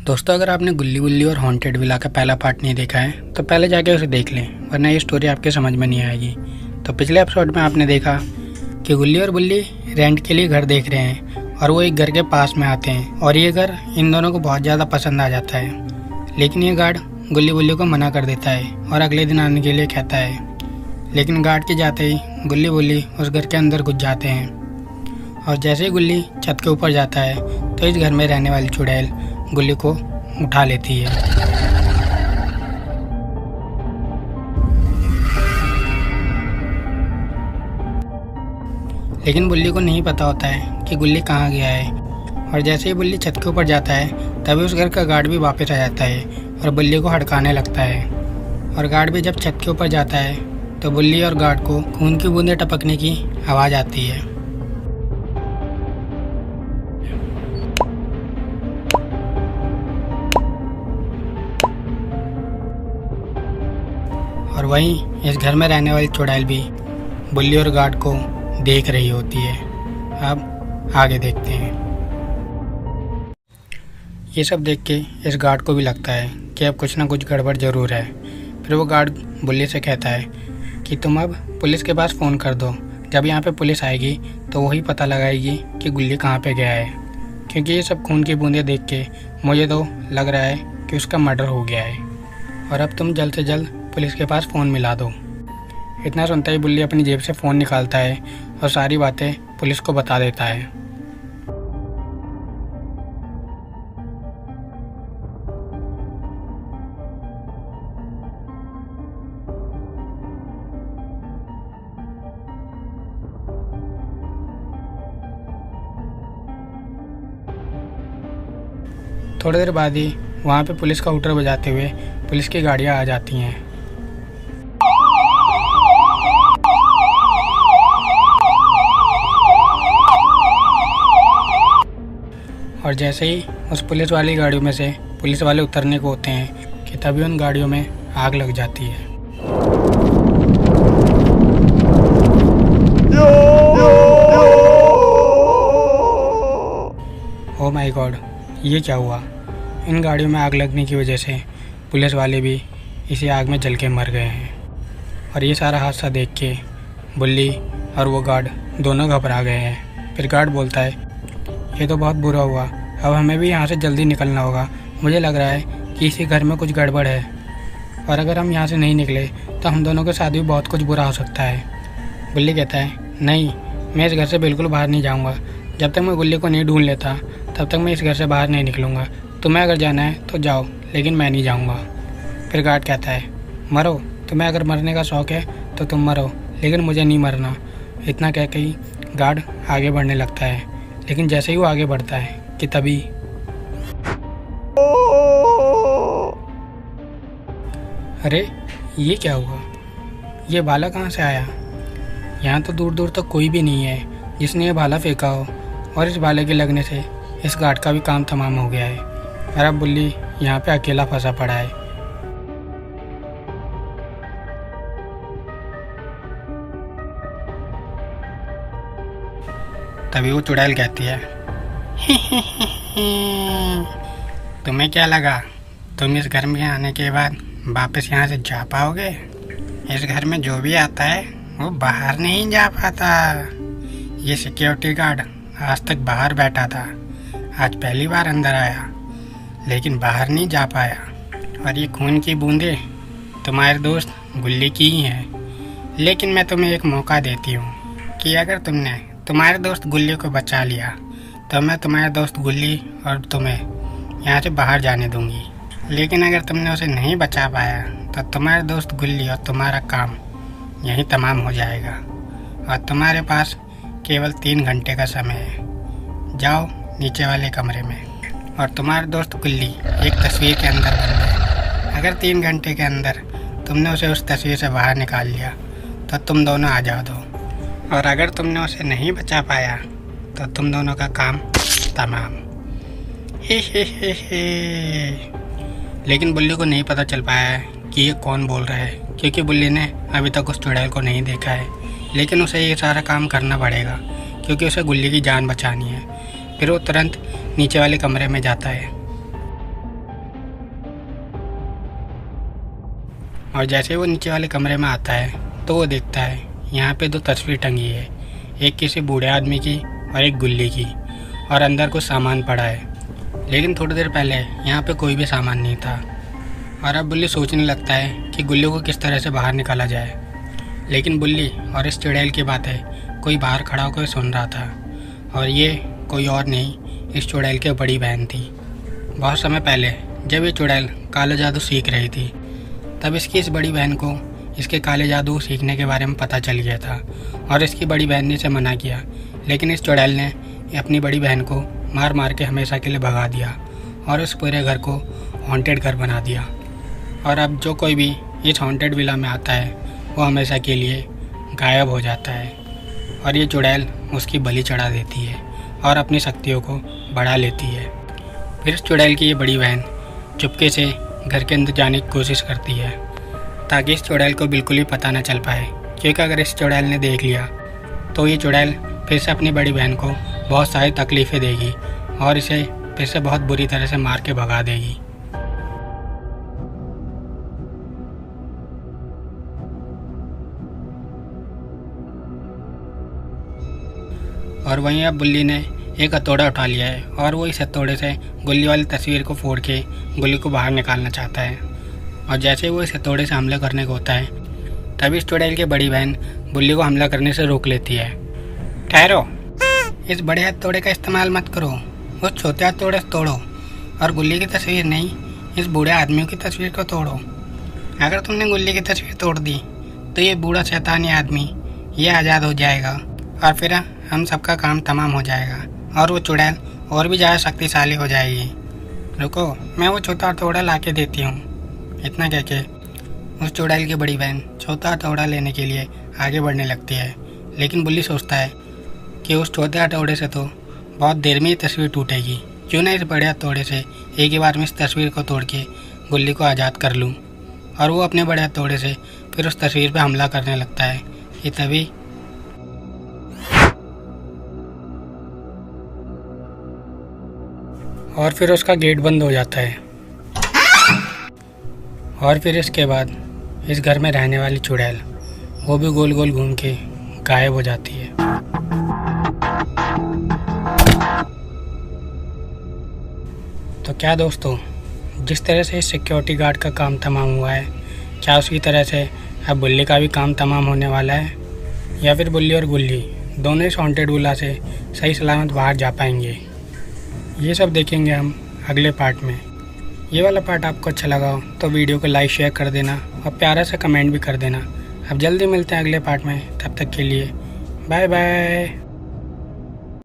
दोस्तों, अगर आपने गुल्ली गुल्ली और हॉन्टेड विला का पहला पार्ट नहीं देखा है तो पहले जाके उसे देख लें, वरना ये स्टोरी आपके समझ में नहीं आएगी। तो पिछले एपिसोड में आपने देखा कि गुल्ली और बुल्ली रेंट के लिए घर देख रहे हैं और वो एक घर के पास में आते हैं और ये घर इन दोनों को बहुत ज़्यादा पसंद आ जाता है। लेकिन ये गार्ड गुल्ली बुल्ली को मना कर देता है और अगले दिन आने के लिए कहता है। लेकिन गार्ड के जाते ही गुल्ली बुल्ली उस घर के अंदर घुस जाते हैं और जैसे ही गुल्ली छत के ऊपर जाता है तो इस घर में रहने वाली चुड़ैल गुल्ली को उठा लेती है। लेकिन बुल्ली को नहीं पता होता है कि गुल्ली कहाँ गया है और जैसे ही बुल्ली छत के ऊपर जाता है तभी उस घर का गार्ड भी वापस आ जाता है और बुल्ली को हड़काने लगता है। और गार्ड भी जब छत के ऊपर जाता है तो बुल्ली और गार्ड को खून की बूंदें टपकने की आवाज़ आती है। और वहीं इस घर में रहने वाली चुड़ैल भी बुल्ली और गार्ड को देख रही होती है। अब आगे देखते हैं। ये सब देख के इस गार्ड को भी लगता है कि अब कुछ ना कुछ गड़बड़ ज़रूर है। फिर वो गार्ड बुल्ली से कहता है कि तुम अब पुलिस के पास फ़ोन कर दो। जब यहाँ पे पुलिस आएगी तो वही पता लगाएगी कि गुल्ली कहाँ पे गया है, क्योंकि ये सब खून की बूंदें देख के मुझे तो लग रहा है कि उसका मर्डर हो गया है। और अब तुम जल्द से जल्द पुलिस के पास फ़ोन मिला दो। इतना सुनता ही बुल्ली अपनी जेब से फ़ोन निकालता है और सारी बातें पुलिस को बता देता है। थोड़ी देर बाद ही वहाँ पे पुलिस का हूटर बजाते हुए पुलिस की गाड़ियाँ आ जाती हैं। और जैसे ही उस पुलिस वाली गाड़ियों में से पुलिस वाले उतरने को होते हैं कि तभी उन गाड़ियों में आग लग जाती है। ओह माय गॉड, ये क्या हुआ? इन गाड़ियों में आग लगने की वजह से पुलिस वाले भी इसी आग में जल के मर गए हैं। और ये सारा हादसा देख के बुल्ली और वो गार्ड दोनों घबरा गए हैं। फिर गार्ड बोलता है, ये तो बहुत बुरा हुआ, अब हमें भी यहाँ से जल्दी निकलना होगा। मुझे लग रहा है कि इसी घर में कुछ गड़बड़ है और अगर हम यहाँ से नहीं निकले तो हम दोनों के साथ भी बहुत कुछ बुरा हो सकता है। बुल्ली कहता है, नहीं, मैं इस घर से बिल्कुल बाहर नहीं जाऊँगा। जब तक मैं गुल्ली को नहीं ढूंढ लेता तब तक मैं इस घर से बाहर नहीं निकलूँगा। तुम्हें अगर जाना है तो जाओ, लेकिन मैं नहीं जाऊँगा। फिर गार्ड कहता है, मरो, तुम्हें अगर मरने का शौक़ है तो तुम मरो, लेकिन मुझे नहीं मरना। इतना कह के ही गार्ड आगे बढ़ने लगता है। लेकिन जैसे ही वो आगे बढ़ता है कि तभी अरे ये क्या हुआ? ये भाला कहाँ से आया? यहाँ तो दूर दूर तक कोई भी नहीं है जिसने ये भाला फेंका हो और इस भाले के लगने से इस गार्ड का भी काम तमाम हो गया है और अब बुल्ली यहाँ पे अकेला फंसा पड़ा है। तभी वो चुड़ैल कहती है, तुम्हें क्या लगा तुम इस घर में आने के बाद वापस यहाँ से जा पाओगे? इस घर में जो भी आता है वो बाहर नहीं जा पाता। ये सिक्योरिटी गार्ड आज तक बाहर बैठा था, आज पहली बार अंदर आया लेकिन बाहर नहीं जा पाया। और ये खून की बूंदें तुम्हारे दोस्त गुल्ली की ही हैं। लेकिन मैं तुम्हें एक मौका देती हूँ कि अगर तुमने तुम्हारे दोस्त गुल्ली को बचा लिया तो मैं तुम्हारे दोस्त गुल्ली और तुम्हें यहाँ से बाहर जाने दूँगी। लेकिन अगर तुमने उसे नहीं बचा पाया तो तुम्हारे दोस्त गुल्ली और तुम्हारा काम यहीं तमाम हो जाएगा और तुम्हारे पास केवल 3 घंटे का समय है। जाओ नीचे वाले कमरे में और तुम्हारे दोस्त गुल्ली एक तस्वीर के अंदर बंद है। अगर 3 घंटे के अंदर तुमने उसे उस तस्वीर से बाहर निकाल लिया तो तुम दोनों आज़ाद हो, और अगर तुमने उसे नहीं बचा पाया तो तुम दोनों का काम तमाम। हे। लेकिन बुल्ली को नहीं पता चल पाया है कि ये कौन बोल रहा है, क्योंकि बुल्ली ने अभी तक उस चुड़ैल को नहीं देखा है। लेकिन उसे ये सारा काम करना पड़ेगा क्योंकि उसे गुल्ली की जान बचानी है। फिर वो तुरंत नीचे वाले कमरे में जाता है। और जैसे वो नीचे वाले कमरे में आता है तो वो देखता है यहाँ पे 2 तस्वीर टंगी है, एक किसी बूढ़े आदमी की और एक गुल्ली की, और अंदर कुछ सामान पड़ा है। लेकिन थोड़ी देर पहले यहाँ पे कोई भी सामान नहीं था। और अब बुल्ली सोचने लगता है कि गुल्ली को किस तरह से बाहर निकाला जाए। लेकिन बुल्ली और इस चुड़ैल की बातें कोई बाहर खड़ा होकर सुन रहा था, और ये कोई और नहीं, इस चुड़ैल की बड़ी बहन थी। बहुत समय पहले जब ये चुड़ैल काला जादू सीख रही थी, तब इसकी इस बड़ी बहन को इसके काले जादू सीखने के बारे में पता चल गया था, और इसकी बड़ी बहन ने इसे मना किया। लेकिन इस चुड़ैल ने अपनी बड़ी बहन को मार मार के हमेशा के लिए भगा दिया और उस पूरे घर को हॉन्टेड घर बना दिया। और अब जो कोई भी इस हॉन्टेड विला में आता है वो हमेशा के लिए गायब हो जाता है, और ये चुड़ैल उसकी बलि चढ़ा देती है और अपनी शक्तियों को बढ़ा लेती है। फिर इस चुड़ैल की ये बड़ी बहन चुपके से घर के अंदर जाने की कोशिश करती है, ताकि इस चुड़ैल को बिल्कुल ही पता न चल पाए, क्योंकि अगर इस चुड़ैल ने देख लिया तो ये चुड़ैल फिर से अपनी बड़ी बहन को बहुत सारी तकलीफ़ें देगी और इसे फिर से बहुत बुरी तरह से मार के भगा देगी। और वहीं अब बुल्ली ने एक हथौड़ा उठा लिया है और वो इस हथौड़े से गुल्ली वाली तस्वीर को फोड़ के गुल्ली को बाहर निकालना चाहता है। और जैसे वो इस हथौड़े से हमला करने को होता है, तभी इस चुड़ैल की बड़ी बहन बुल्ली को हमला करने से रोक लेती है। ठहरो, इस बड़े हथौड़े का इस्तेमाल मत करो, उस छोटे हथौड़े से तोड़ो, और गुल्ली की तस्वीर नहीं, इस बूढ़े आदमी की तस्वीर को तोड़ो। अगर तुमने गुल्ली की तस्वीर तोड़ दी तो ये बूढ़ा शैतानी आदमी ये आज़ाद हो जाएगा, और फिर हम सबका काम तमाम हो जाएगा, और वो चुड़ैल और भी ज़्यादा शक्तिशाली हो जाएगी। रुको, मैं वो छोटा हथौड़ा ला के देती हूँ। इतना कह के उस चुड़ैल की बड़ी बहन छोटा हथौड़ा लेने के लिए आगे बढ़ने लगती है। लेकिन बुल्ली सोचता है कि उस छोटे हथौड़े से तो बहुत देर में ही तस्वीर टूटेगी, क्यों ना इस बड़े हथौड़े से एक ही बार में इस तस्वीर को तोड़ के गुल्ली को आज़ाद कर लूँ। और वो अपने बड़े हथौड़े से फिर उस तस्वीर पर हमला करने लगता है कि तभी और फिर उसका गेट बंद हो जाता है, और फिर इसके बाद इस घर में रहने वाली चुड़ैल वो भी गोल गोल घूम के गायब हो जाती है। तो क्या दोस्तों, जिस तरह से इस सिक्योरिटी गार्ड का काम तमाम हुआ है, क्या उसी तरह से अब बुल्ली का भी काम तमाम होने वाला है, या फिर बुल्ली और गुल्ली दोनों इस हॉन्टेड विला से सही सलामत बाहर जा पाएंगे? ये सब देखेंगे हम अगले पार्ट में। ये वाला पार्ट आपको अच्छा लगा हो तो वीडियो को लाइक शेयर कर देना और प्यारा सा कमेंट भी कर देना। अब जल्दी मिलते हैं अगले पार्ट में, तब तक के लिए बाय बाय।